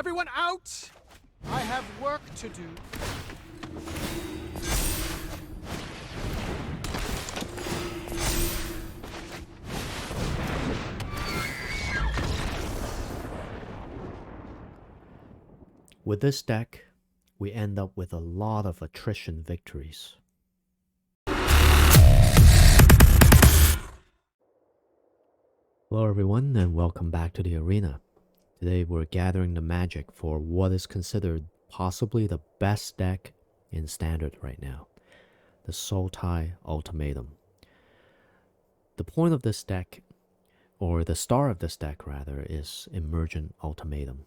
Everyone out! I have work to do. With this deck, we end up with a lot of attrition victories. Hello everyone and welcome back to the arena. Today we're gathering the magic for what is considered possibly the best deck in Standard right now, the Sultai Ultimatum. The point of this deck, or the star of this deck rather, is Emergent Ultimatum.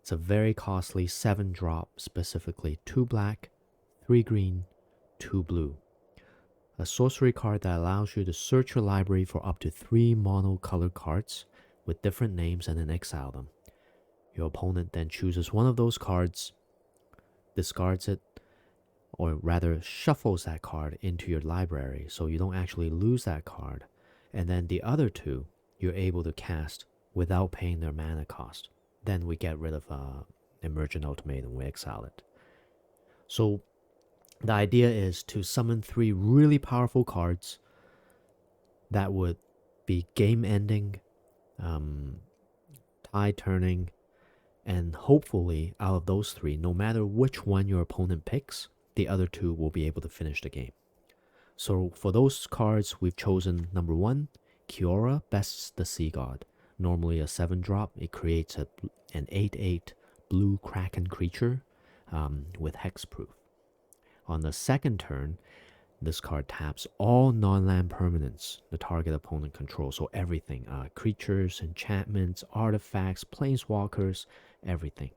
It's a very costly 7-drop, specifically 2 black, 3 green, 2 blue. A sorcery card that allows you to search your library for up to 3 mono-colored cards with different names and then exile them. Your opponent then chooses one of those cards, discards it, or rather shuffles that card into your library so you don't actually lose that card, and then the other 2 you're able to cast without paying their mana cost. Then we get rid of Emergent Ultimatum, we exile it. So the idea is to summon 3 really powerful cards that would be game-ending, tide-turning, and hopefully out of those 3, no matter which one your opponent picks, the other 2 will be able to finish the game. So for those cards, we've chosen number 1, Kiora, Bests the Sea God. Normally a 7-drop, it creates an 8/8 blue Kraken creature with hexproof. On the second turn, this card taps all non-land permanents the target opponent controls. So everything, creatures, enchantments, artifacts, planeswalkers, everything.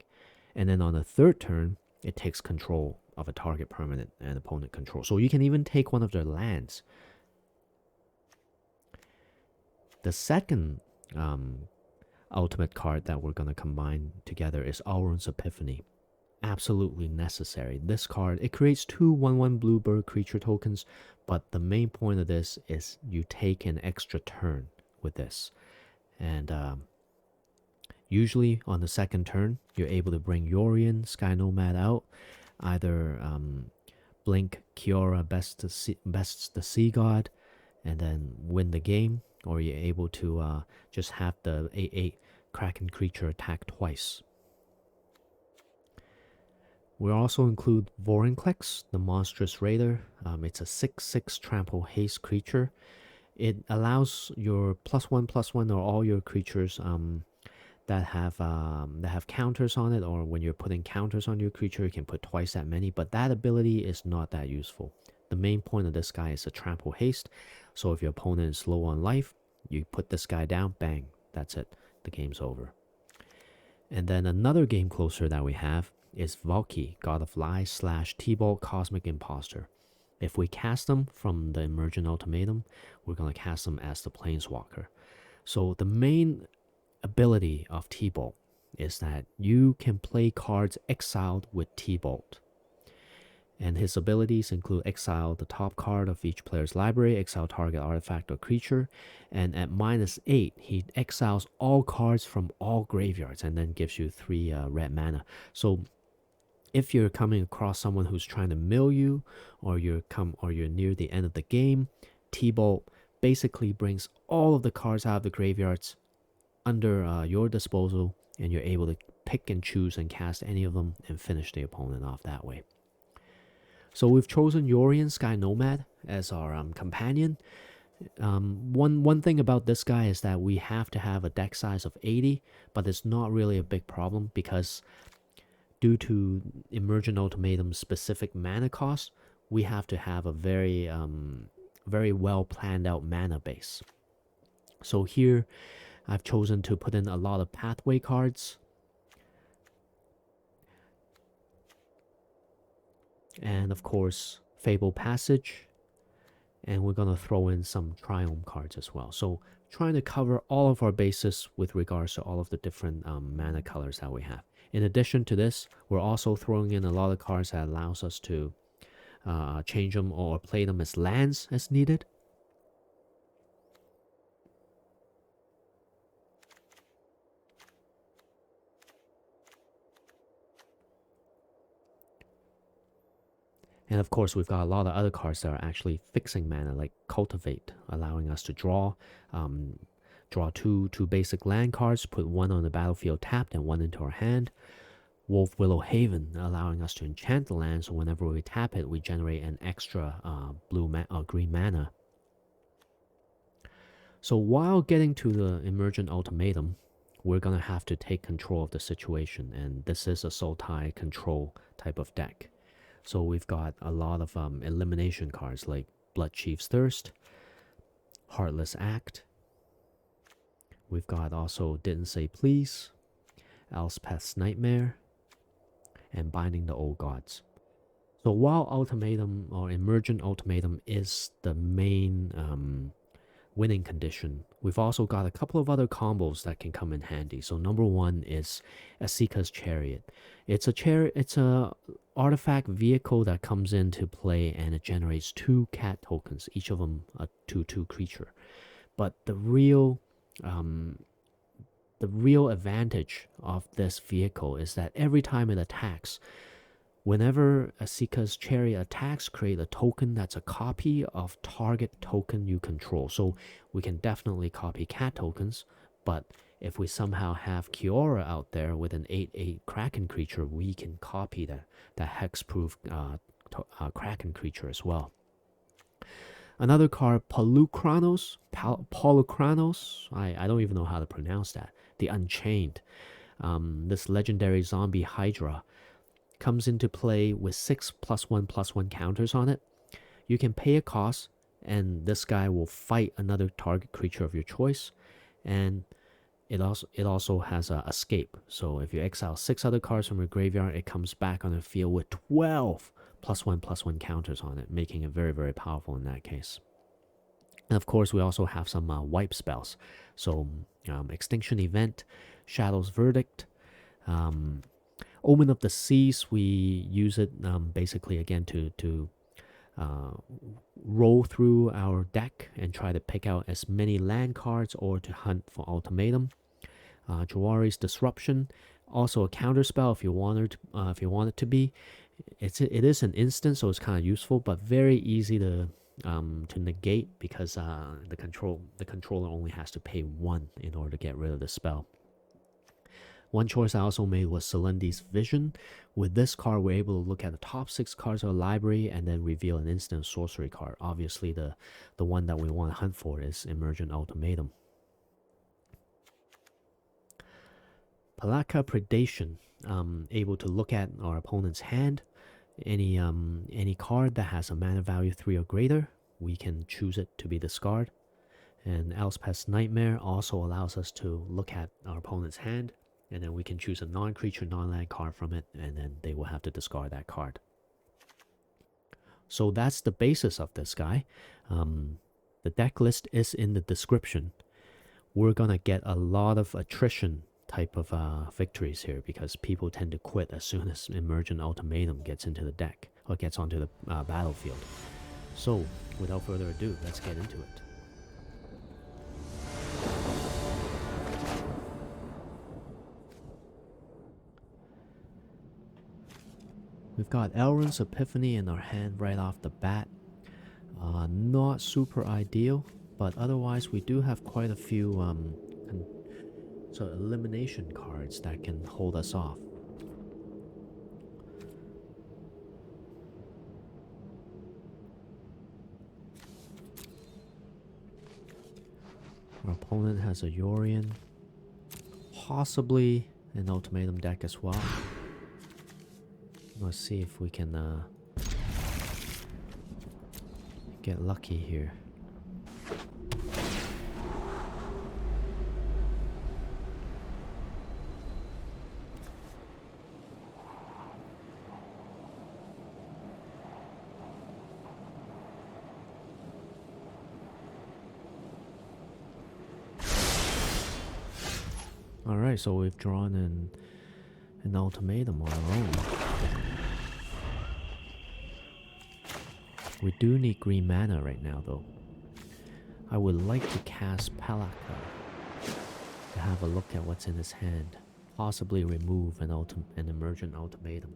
And then on the third turn, it takes control of a target permanent and opponent control. So you can even take one of their lands. The second ultimate card that we're going to combine together is Alrund's Epiphany. Absolutely necessary. This card, it creates 2 1/1 bluebird creature tokens, but the main point of this is you take an extra turn with this. And usually on the second turn, you're able to bring Yorion, Sky Nomad out, either blink Kiora, bests the Sea God, and then win the game, or you're able to just have the 8/8 Kraken creature attack twice. We also include Vorinclex, the Monstrous Raider. It's a 6/6 trample haste creature. It allows your +1/+1 or all your creatures that have counters on it, or when you're putting counters on your creature, you can put twice that many, but that ability is not that useful. The main point of this guy is a trample haste, so if your opponent is low on life, you put this guy down, bang, that's it, the game's over. And then another game closer that we have is Valki, God of Lies / T-Bolt Cosmic Imposter. If we cast them from the Emergent Ultimatum, we're going to cast them as the Planeswalker. So the main ability of T-Bolt is that you can play cards exiled with T-Bolt. And his abilities include exile the top card of each player's library, exile target artifact or creature, and at -8, he exiles all cards from all graveyards and then gives you 3 red mana. So if you're coming across someone who's trying to mill you, or you're near the end of the game, T-Bolt basically brings all of the cards out of the graveyards under your disposal, and you're able to pick and choose and cast any of them and finish the opponent off that way. So we've chosen Yorion, Sky Nomad as our companion. One thing about this guy is that we have to have a deck size of 80, but it's not really a big problem because due to Emergent Ultimatum's specific mana cost, we have to have a very well planned out mana base. So here I've chosen to put in a lot of pathway cards. And of course, Fabled Passage. And we're going to throw in some Triome cards as well. So trying to cover all of our bases with regards to all of the different mana colors that we have. In addition to this, we're also throwing in a lot of cards that allows us to change them or play them as lands as needed. And of course, we've got a lot of other cards that are actually fixing mana, like Cultivate, allowing us to draw two basic land cards, put one on the battlefield tapped and one into our hand. Wolfwillow Haven, allowing us to enchant the land, so whenever we tap it, we generate an extra green mana. So while getting to the Emergent Ultimatum, we're going to have to take control of the situation, and this is a Sultai control type of deck. So we've got a lot of elimination cards like Bloodchief's Thirst, Heartless Act. We've got also Didn't Say Please, Elspeth's Nightmare, and Binding the Old Gods. So while Ultimatum or Emergent Ultimatum is the main winning condition, we've also got a couple of other combos that can come in handy. So number one is Esika's Chariot. It's a artifact vehicle that comes into play, and it generates 2 cat tokens, each of them a 2/2 creature. But the real advantage of this vehicle is that every time it attacks, whenever Esika's Chariot attacks, create a token that's a copy of target token you control. So we can definitely copy cat tokens, but if we somehow have Kiora out there with an 8/8 Kraken creature, we can copy that hexproof Kraken creature as well. Another card, Polukranos, I don't even know how to pronounce that. The Unchained. This legendary zombie Hydra comes into play with 6 +1/+1 counters on it. You can pay a cost, and this guy will fight another target creature of your choice. And it also has a escape. So if you exile 6 other cards from your graveyard, it comes back on the field with 12 +1/+1 counters on it, making it very, very powerful in that case. And of course, we also have some wipe spells. So Extinction Event, Shadow's Verdict, Omen of the Seas. We use it basically again to roll through our deck and try to pick out as many land cards or to hunt for Ultimatum. Jwari's Disruption, also a counter spell if you want it to be. It is an instant, so it's kind of useful, but very easy to negate because the controller only has to pay 1 in order to get rid of the spell. One choice I also made was Celendi's Vision. With this card, we're able to look at the top 6 cards of the library and then reveal an instant sorcery card. Obviously, the one that we want to hunt for is Emergent Ultimatum. Pelakka Predation, able to look at our opponent's hand. Any card that has a mana value 3 or greater, we can choose it to be discard. And Elspeth's Nightmare also allows us to look at our opponent's hand, and then we can choose a non-creature, non-land card from it, and then they will have to discard that card. So that's the basis of this guy. The deck list is in the description. We're gonna get a lot of attrition type of victories here because people tend to quit as soon as Emergent Ultimatum gets into the deck or gets onto the battlefield. So without further ado, let's get into it. We've got Alrund's Epiphany in our hand right off the bat. Not super ideal, but otherwise we do have quite a few elimination cards that can hold us off. Our opponent has a Yorion, possibly an Ultimatum deck as well. Let's see if we can get lucky here. Alright, so we've drawn an Ultimatum on our own. We do need green mana right now though. I would like to cast Pelakka to have a look at what's in his hand. Possibly remove an Emergent Ultimatum.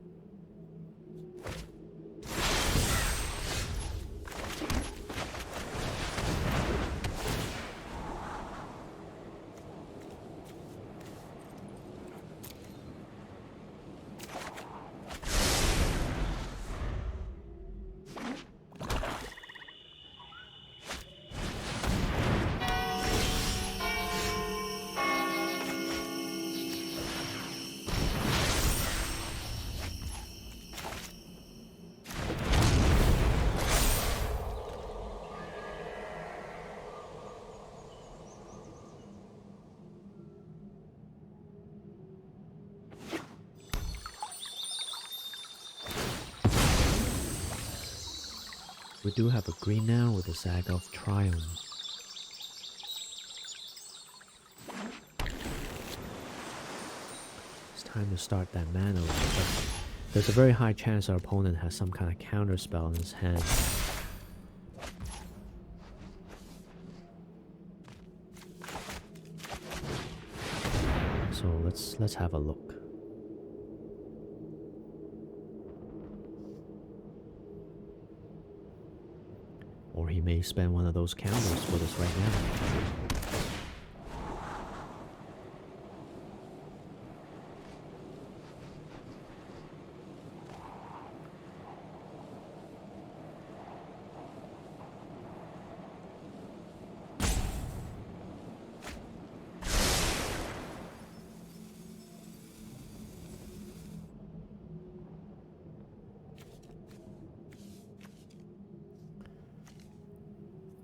We do have a green now with the Zagoth Triome. It's time to start that mana round, but there's a very high chance our opponent has some kind of counter spell in his hand. So let's have a look. Or he may spend one of those counters with us right now.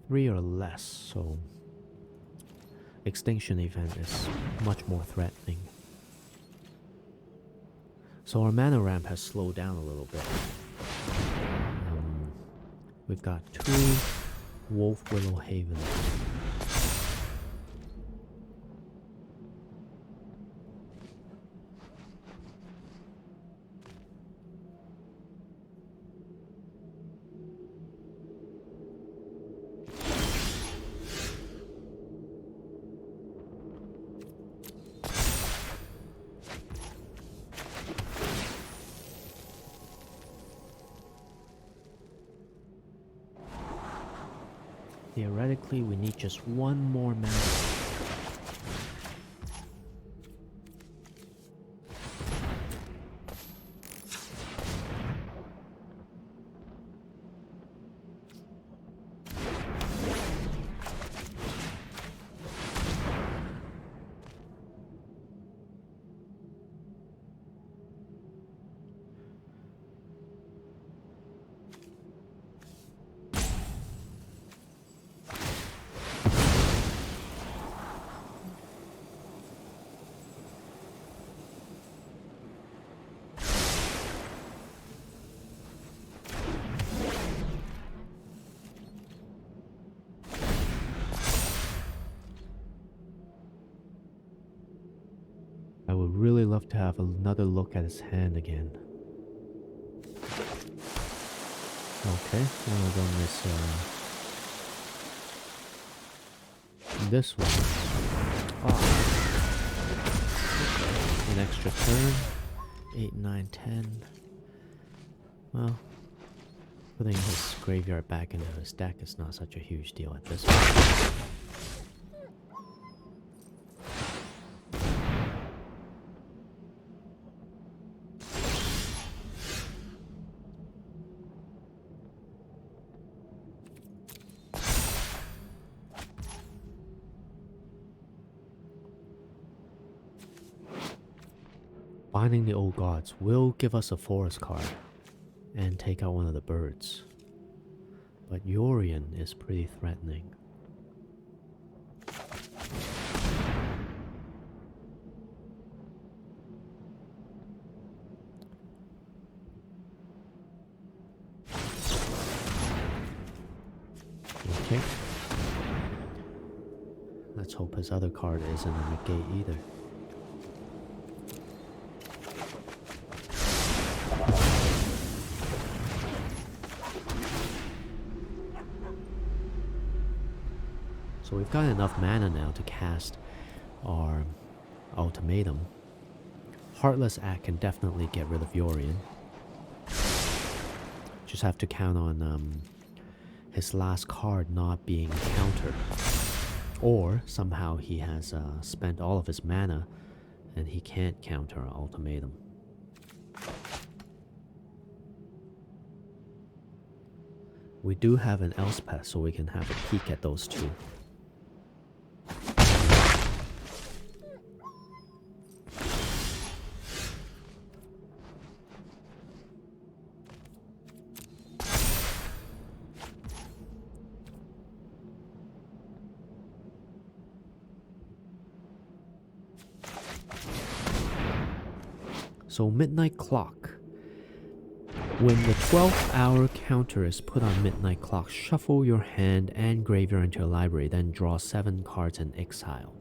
Three or less, so Extinction Event is much more threatening. So our mana ramp has slowed down a little bit. We've got 2 Wolfwillow Haven. Theoretically, we need just one more mana. I would really love to have another look at his hand again. Okay, one of them is this one. Oh. An extra turn. 8, 9, 10. Well, putting his graveyard back into his deck is not such a huge deal at this point. Binding the Old Gods will give us a forest card and take out one of the birds. But Yorion is pretty threatening. Okay. Let's hope his other card isn't a negate either. So we've got enough mana now to cast our Ultimatum. Heartless Act can definitely get rid of Yorion. Just have to count on his last card not being countered. Or somehow he has spent all of his mana and he can't counter our Ultimatum. We do have an Elspeth, so we can have a peek at those two. So Midnight Clock. When the 12-hour counter is put on midnight clock, shuffle your hand and graveyard into your library, then draw 7 cards and exile.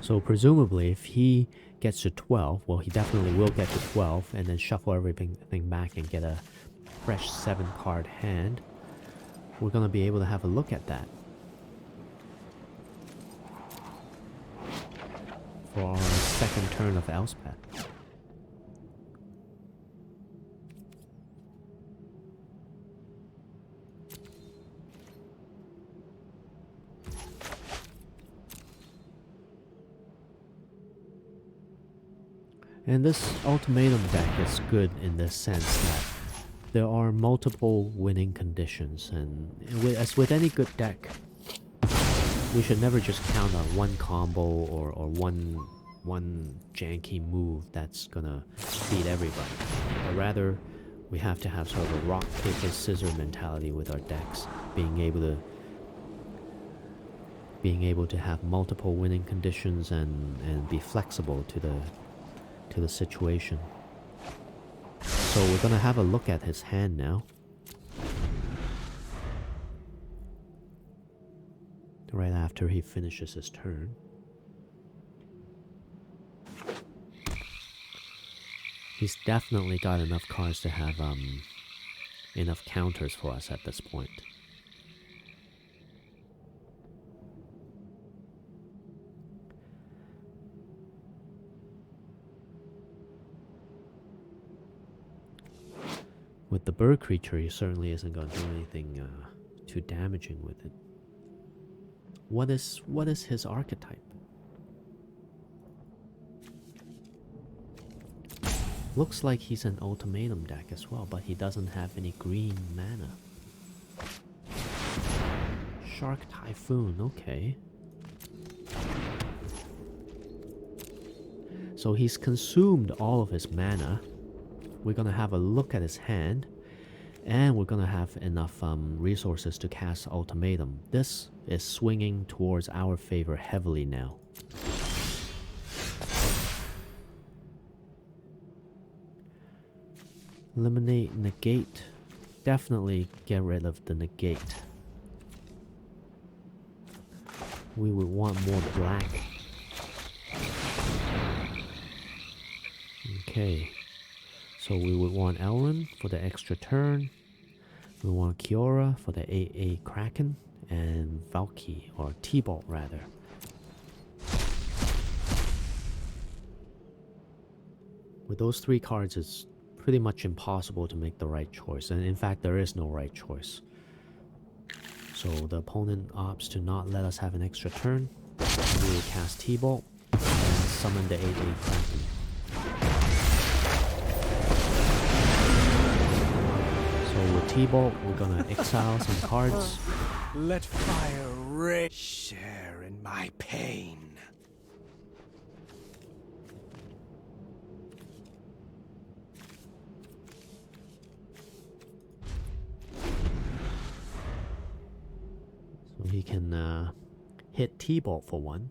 So presumably if he gets to 12, well, he definitely will get to 12 and then shuffle everything back and get a fresh 7-card hand. We're going to be able to have a look at that for our second turn of Elspeth. And this ultimatum deck is good in the sense that there are multiple winning conditions, and as with any good deck, we should never just count on one combo or one janky move that's gonna beat everybody. But rather, we have to have sort of a rock, paper, scissors mentality with our decks, being able to have multiple winning conditions and be flexible to the situation. So we're gonna have a look at his hand now. Right after he finishes his turn. He's definitely got enough cards to have enough counters for us at this point. With the bird creature, he certainly isn't going to do anything too damaging with it. What is his archetype? Looks like he's an ultimatum deck as well, but he doesn't have any green mana. Shark Typhoon, okay. So he's consumed all of his mana. We're gonna have a look at his hand, and we're gonna have enough resources to cast Ultimatum. This is swinging towards our favor heavily now. Eliminate negate. Definitely get rid of the negate. We would want more black. Okay. So we would want Alrund for the extra turn. We want Kiora for the 8/8 Kraken. And Valki, or T-Bolt rather. With those 3 cards, it's pretty much impossible to make the right choice. And in fact, there is no right choice. So the opponent opts to not let us have an extra turn. We will cast T-Bolt and summon the 8/8 Kraken. With T-Bolt, we're gonna exile some cards. Let fire rage. Share in my pain. So he can hit T-Bolt for 1.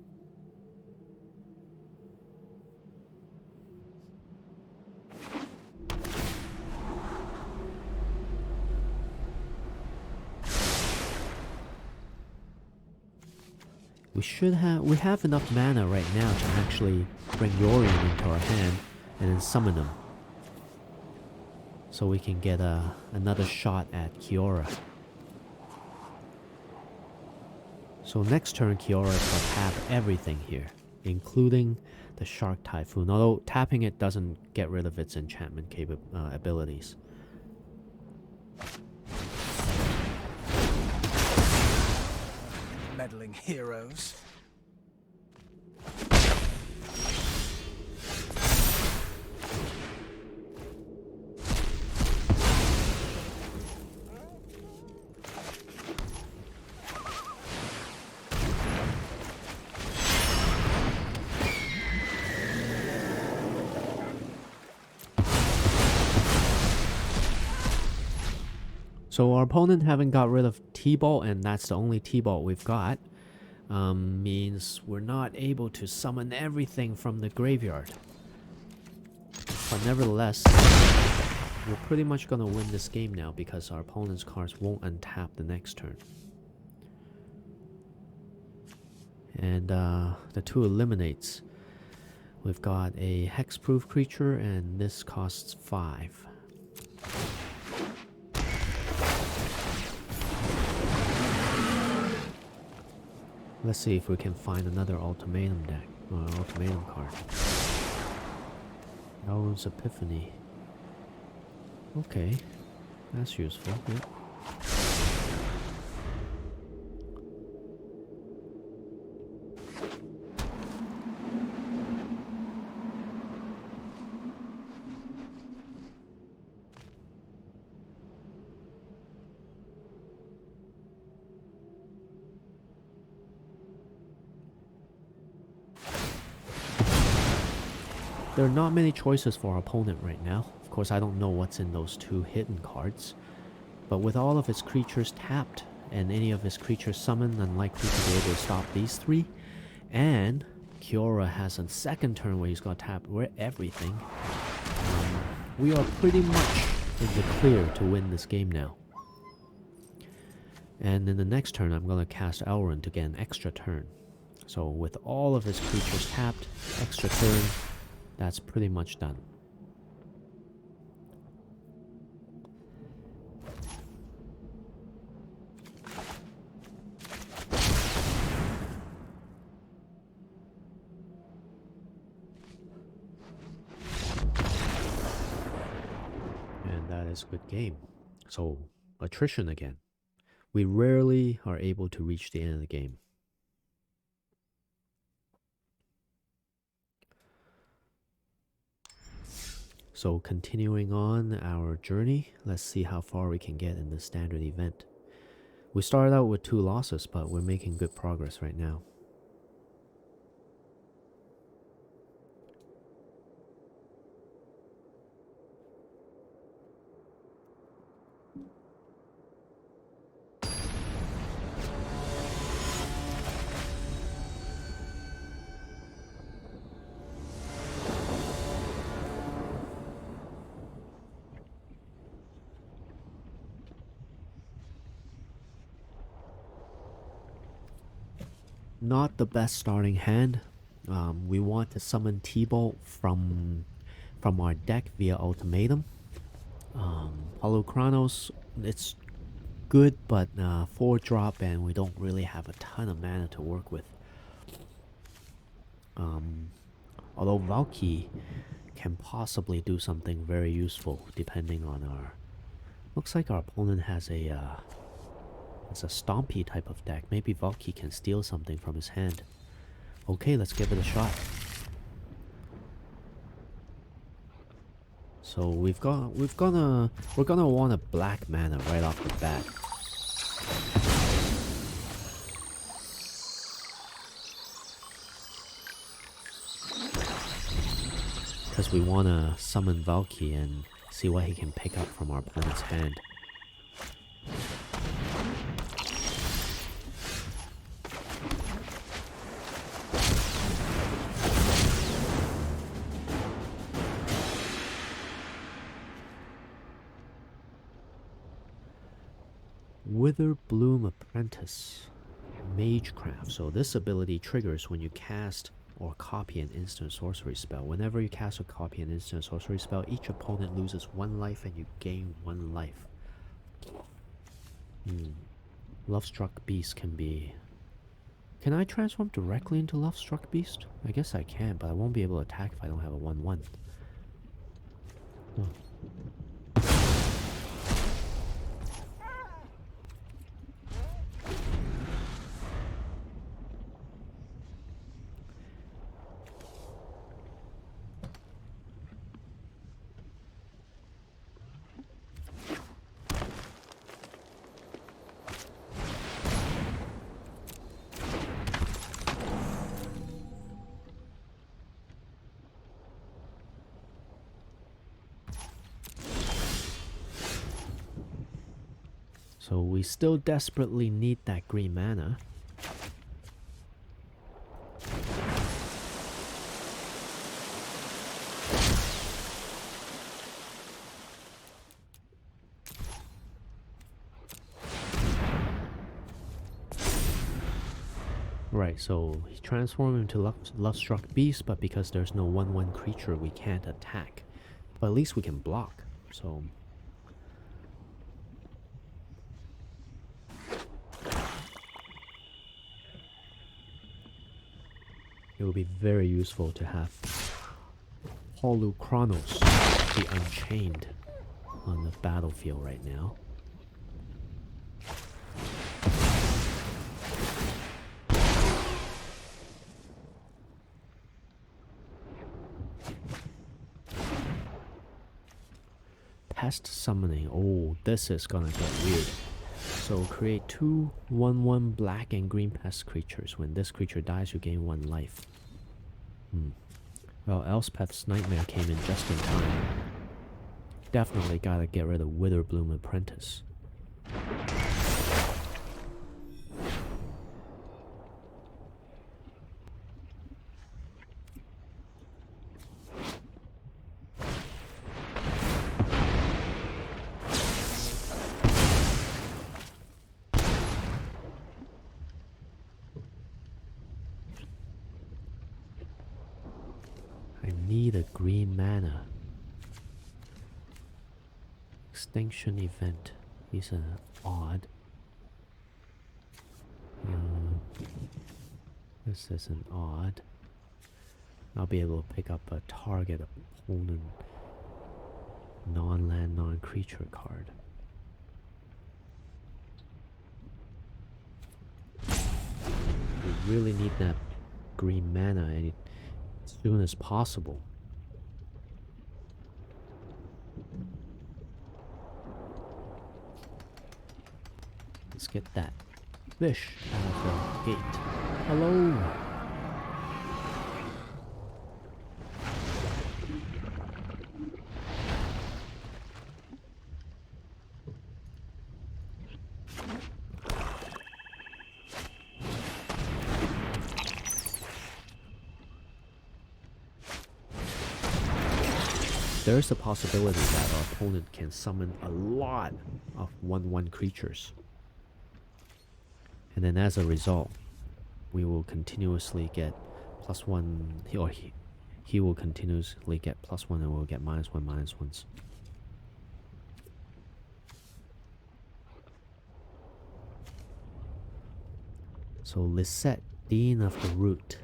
We have enough mana right now to actually bring Yorion into our hand and then summon him. So we can get another shot at Kiora. So next turn Kiora is going to tap everything here, including the Shark Typhoon, although tapping it doesn't get rid of its enchantment abilities. Meddling heroes. So our opponent haven't got rid of T-Bolt, and that's the only T-Bolt we've got. means we're not able to summon everything from the graveyard. But nevertheless, we're pretty much gonna win this game now because our opponent's cards won't untap the next turn. And the two eliminates. We've got a hexproof creature, and this costs 5. Let's see if we can find another ultimatum deck, or ultimatum card. Alrund's Epiphany. Okay, that's useful. Yep. There are not many choices for our opponent right now. Of course, I don't know what's in those 2 hidden cards. But with all of his creatures tapped, and any of his creatures summoned, unlikely to be able to stop these 3. And Kiora has a second turn where he's got to tap everything. We are pretty much in the clear to win this game now. And in the next turn, I'm going to cast Alrund to get an extra turn. So with all of his creatures tapped, extra turn, that's pretty much done. And that is a good game. So, attrition again. We rarely are able to reach the end of the game. So continuing on our journey, let's see how far we can get in the standard event. We started out with 2 losses, but we're making good progress right now. Not the best starting hand. We want to summon T-Bolt from our deck via Ultimatum. Polukranos, it's good, but 4-drop, and we don't really have a ton of mana to work with. Although Valki can possibly do something very useful depending on our... Looks like our opponent has it's a stompy type of deck. Maybe Valki can steal something from his hand. Okay, let's give it a shot. So we're gonna want a black mana right off the bat. Because we wanna summon Valki and see what he can pick up from our opponent's hand. Witherbloom Apprentice, Magecraft. So this ability triggers when you cast or copy an instant sorcery spell. Whenever you cast or copy an instant sorcery spell, each opponent loses 1 life and you gain 1 life. Lovestruck Beast can be... Can I transform directly into Lovestruck Beast? I guess I can, but I won't be able to attack if I don't have a 1/1. Oh. So we still desperately need that green mana. Right, so he transformed into Love-Struck Beast, but because there's no 1/1 creature, we can't attack. But at least we can block, so... It will be very useful to have Polukranos, the Unchained, on the battlefield right now. Pest Summoning. Oh, this is gonna get weird. So create 2 1/1 black and green pest creatures. When this creature dies, you gain 1 life. Well, Elspeth's Nightmare came in just in time. Definitely gotta get rid of Witherbloom Apprentice. I need a green mana. Extinction Event. He's an odd. This is an odd. I'll be able to pick up a target opponent non-land, non-creature card. We really need that green mana as soon as possible. Let's get that fish out of the gate. Hello! There's a possibility that our opponent can summon a lot of 1/1 creatures. And then as a result, we will continuously get +1, or he will continuously get +1 and we'll get -1/-1s. So Lisette, Dean of the Root.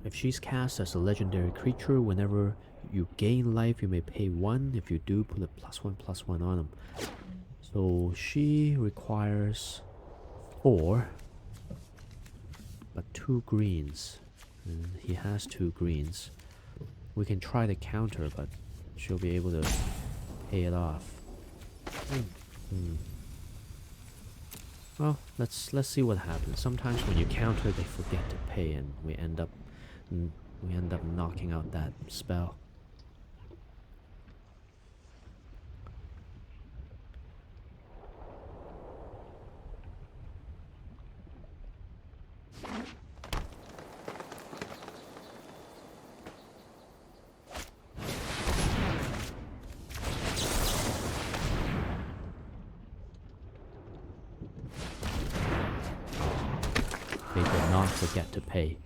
If she's cast as a legendary creature, whenever you gain life, you may pay 1. If you do, put a +1/+1 on them. So she requires 4, but 2 greens. And he has 2 greens. We can try to counter, but she'll be able to pay it off. Well, let's see what happens. Sometimes when you counter, they forget to pay, and we end up knocking out that spell. They did not forget to pay.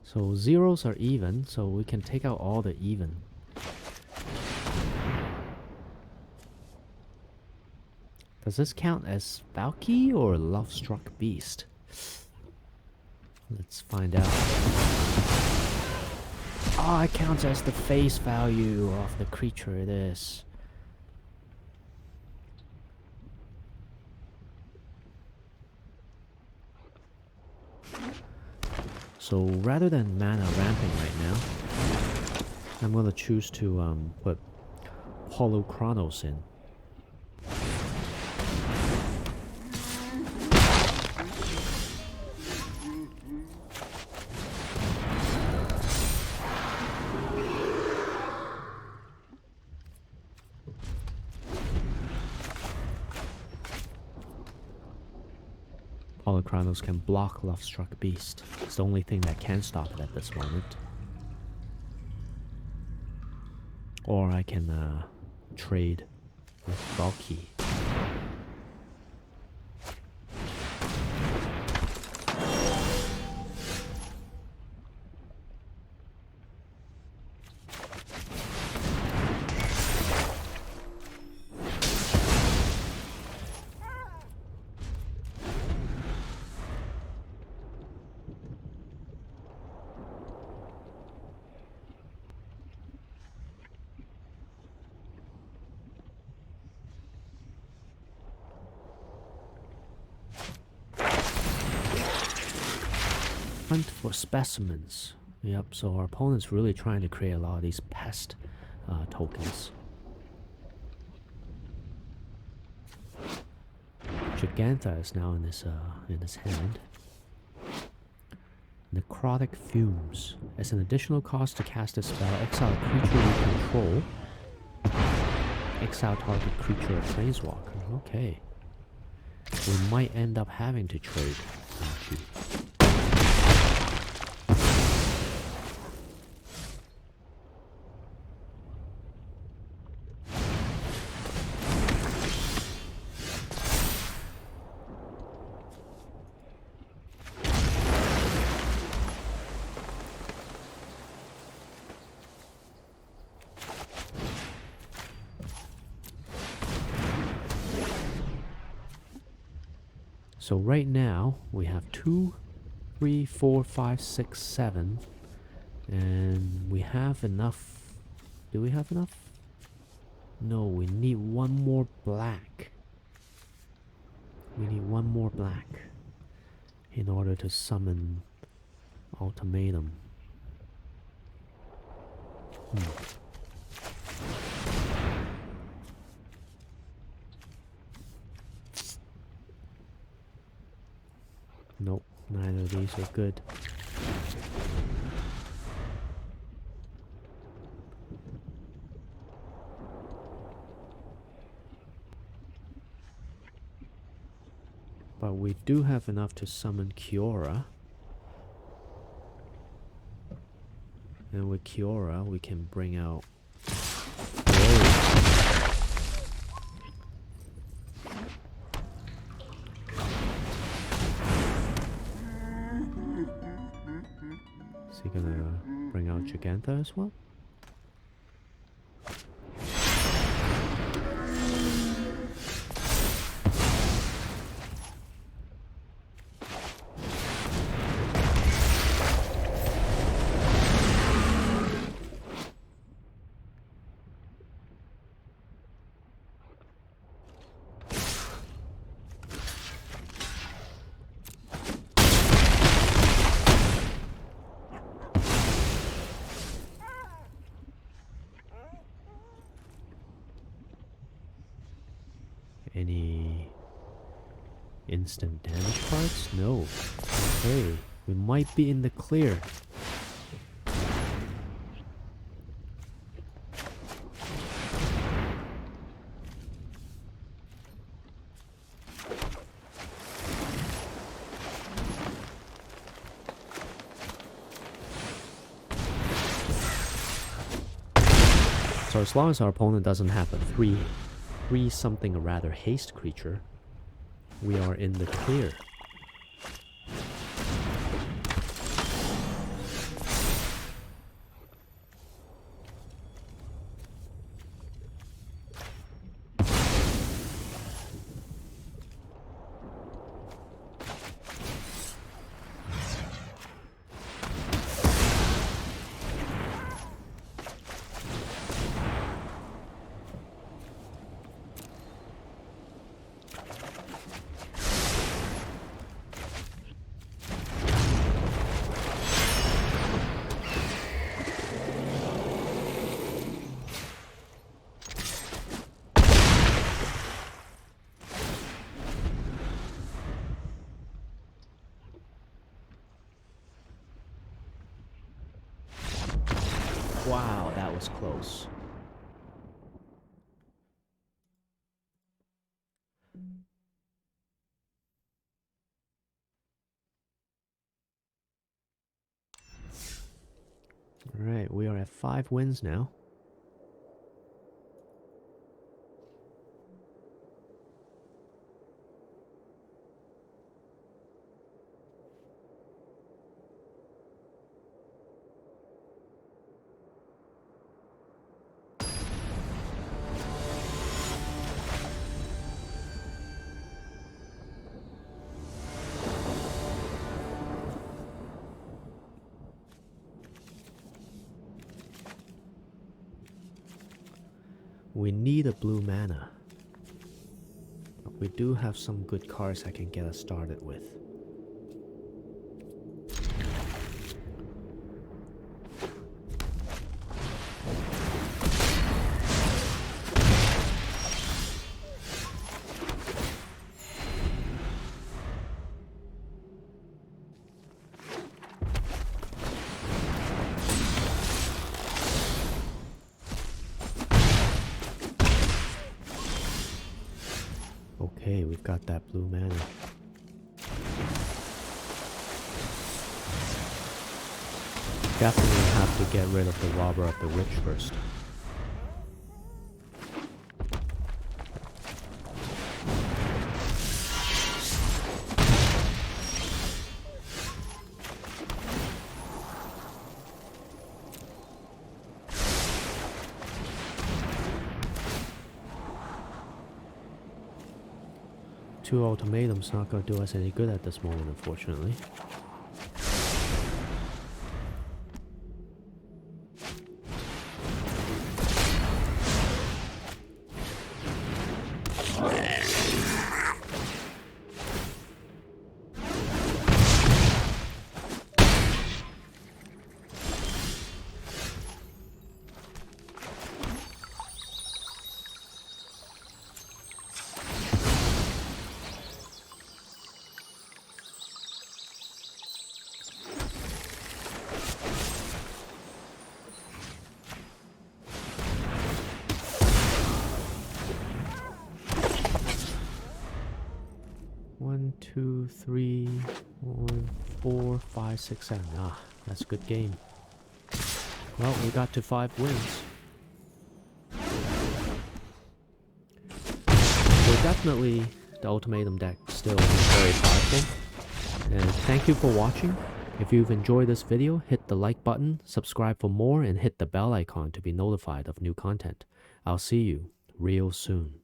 So zeros are even, so we can take out all the even. Does this count as Valki or Love-Struck Beast? Let's find out. Ah, it counts as the face value of the creature it is. So rather than mana ramping right now, I'm gonna choose to put Polukranos in. Polukranos can block Lovestruck Beast. It's the only thing that can stop it at this moment. Or I can trade with Valki. Hunt for specimens. Yep, so our opponent's really trying to create a lot of these pest tokens. Gigantha is now in his hand. Necrotic Fumes. As an additional cost to cast this spell, exile a creature you control. Exile target creature or planeswalker. Okay. We might end up having to trade. So right now we have 2, 3, 4, 5, 6, 7, and we have enough. Do we have enough? No, we need one more black. We need one more black in order to summon Ultimatum. Nope, neither of these are good. But we do have enough to summon Kiora. And with Kiora, we can bring out Is he gonna bring out Gigantha as well? Any instant damage cards? No. Okay, we might be in the clear. So as long as our opponent doesn't have a 3 something or rather haste creature, we are in the clear. Wow, that was close. Alright, we are at 5 wins now. We need a blue mana. But we do have some good cards I can get us started with. Okay, we've got that blue mana. Definitely have to get rid of the Robber of the Rich first. Two ultimatums not gonna do us any good at this moment, unfortunately. One, two, three, 1, 4, 5, 6, 7. Ah, that's a good game. Well, we got to 5 wins. So definitely the ultimatum deck still very powerful. And thank you for watching. If you've enjoyed this video, hit the like button, subscribe for more, and hit the bell icon to be notified of new content. I'll see you real soon.